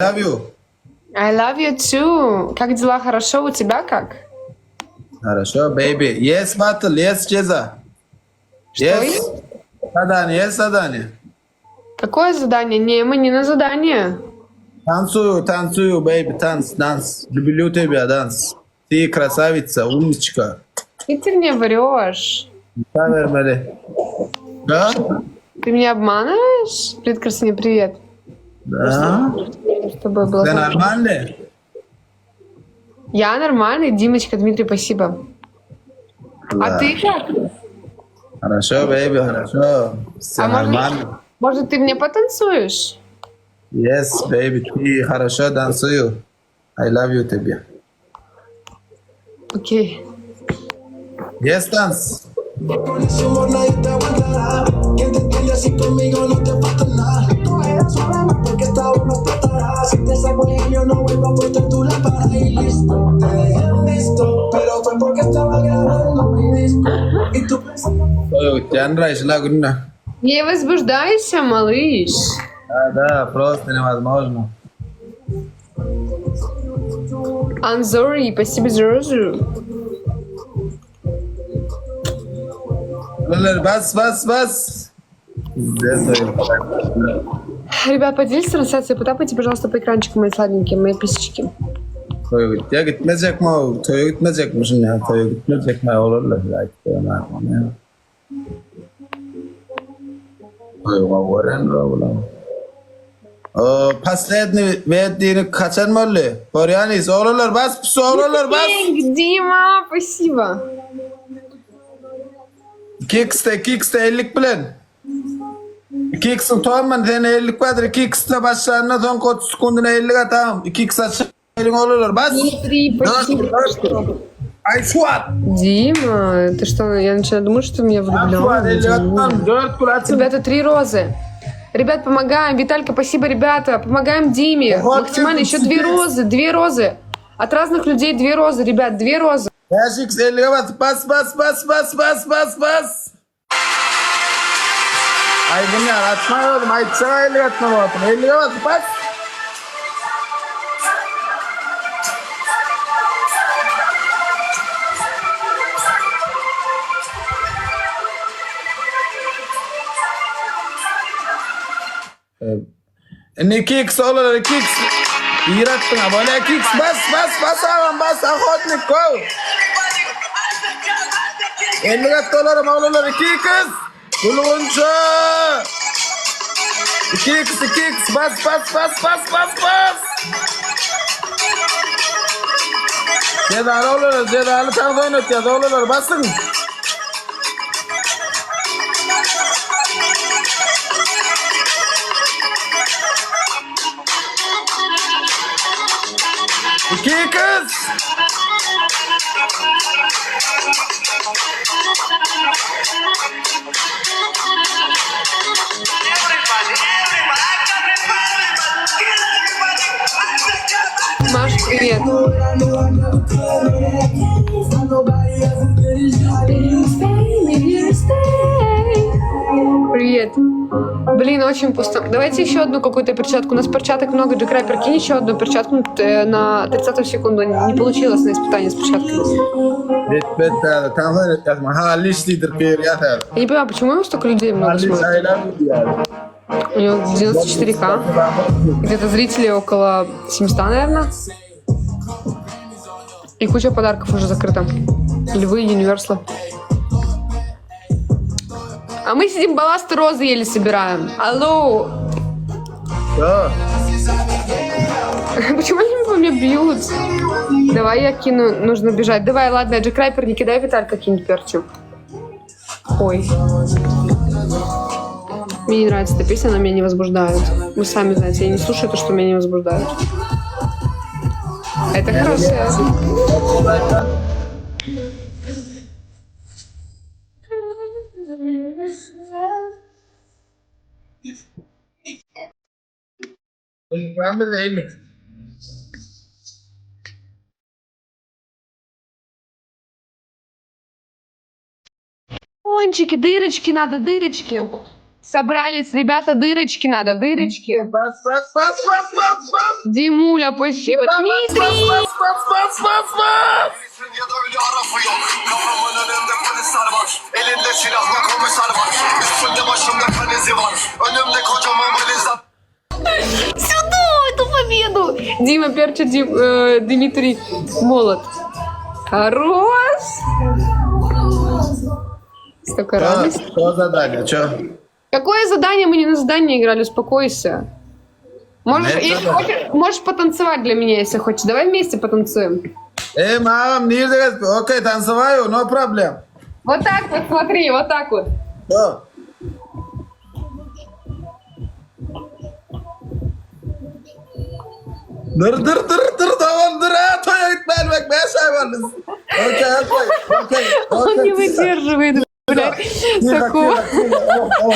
Love you. I love you too. Как дела? Хорошо? У тебя как? Хорошо, baby. Yes, battle. Yes, Jeza. Yes. Задание, есть задание. Какое задание? Не, мы не на задание. Танцую, baby. Танц. Люблю тебя, танц. Ты красавица, умничка. Ты мне врешь. Вермели. Да? Ты меня обманываешь? Привет, Красине, привет. Да. С тобой было Ты так. нормальный? Я нормальный, Димочка, Дмитрий, спасибо. А ты как? Хорошо, baby, хорошо. Все нормально. Может, ты мне потанцуешь? Yes, baby. Ты хорошо танцую. I love you, тебе. Окей. Yes, танц. Con ese humor nadie te aguantará. Quien te entiende así conmigo no te falta nada. Tú eres suave porque esta vez no explotará. Si te saco el yo no vuelvo a puesto tu lámpara y listo. Te dejé visto, pero fue porque estaba grabando mi disco. Y tú pensando. Ой, тебя нравится, лагуна. Не возбуждайся, малыш. Да, просто невозможно. I'm sorry, спасибо за розу. Бас. Ребят, поделитесь трансляцией, потапайте, пожалуйста, по экранчику, мои сладенькие, мои писечки. Ya gitmeyecek mi o? Toya gitmeyecekmişsin ya. Toya gitmeyecek mi? Olurlar belki. Последний вердикт kaçan mı oldu? Koryanis, oğullar bas, pis oğullar bas. Дима, спасибо. Kickste 50 bilen. Kicksin toğman sen 50 kadar kickste başlarına son 30 sekunduna 50 atam. Kick aşağı oğullar bas. Дмитрий, спасибо. Ay Fuat. Дима, ты что, я начинаю думать, что меня Fuat 50 влюблен. attan 4 kur atın. Ребята, 3 розы. Ребят, помогаем. Виталька, спасибо, ребята. Помогаем Диме. Вот Максимально ты еще 2 розы. 2 розы. От разных людей 2 розы, ребят, 2 розы. Yaşık 50 bas. Ay bunlar atmıyorum. Ay çay 50 atmıyorum. 50 bas. Ne kicks oğullar kicks. Yarattın ha böyle kicks bas ağam bas ahotnik go. 50 attılar oğullar kicks. Kulunca. Kicks bas. Cedalı oğullar cedalı tanıdığın et ya oğullar basın. Kicks. Маш, привет. Привет. Блин, очень пусто. Давайте еще одну какую-то перчатку. У нас перчаток много. Джекрай, прикинь еще одну перчатку на 30 секунду. Не получилось на испытание с перчаткой. Я не понимаю, почему у него столько людей много смотрит? У него 94к. Где-то зрителей около 700, наверное. И куча подарков уже закрыта. Львы, Universal. А мы сидим, балласты розы еле собираем. Алло. Да. Почему они по мне бьют? Давай я кину, нужно бежать. Давай, ладно, Джек Райпер, не кидай, Виталька, кинь перчу. Ой. Мне не нравится эта песня, она меня не возбуждает. Вы сами знаете, я не слушаю то, что меня не возбуждает. Это хорошая. Кончики, дырочки надо, дырочки. Собрались, ребята, дырочки надо, дырочки. Бас, бас, бас, бас, бас, бас. Димуля, спасибо. Дмитрий! Bas bas bas bas bas. Ya da öyle arafı yok. Kafamın önünde polisler var. Elinde silahla komiser var. Üstünde başımda kanizi var. Önümde kocaman valizler. Сюда, эту победу! Дима, перчик, Дмитрий, молот. Хорош! Столько радости. Что задание? Че? Какое задание? Мы не на задание играли, успокойся. Можешь, Нет, если давай. хочешь, можешь потанцевать для меня, если хочешь. Давай вместе потанцуем. Мам, нельзя. Окей, танцеваю, no problem. Вот так вот, смотри, вот так вот. Что? Dır, tamam dır ha, toya gitmeyin bak ben şey varız. Okey. Он не выдерживает, блядь, такого. Тихо.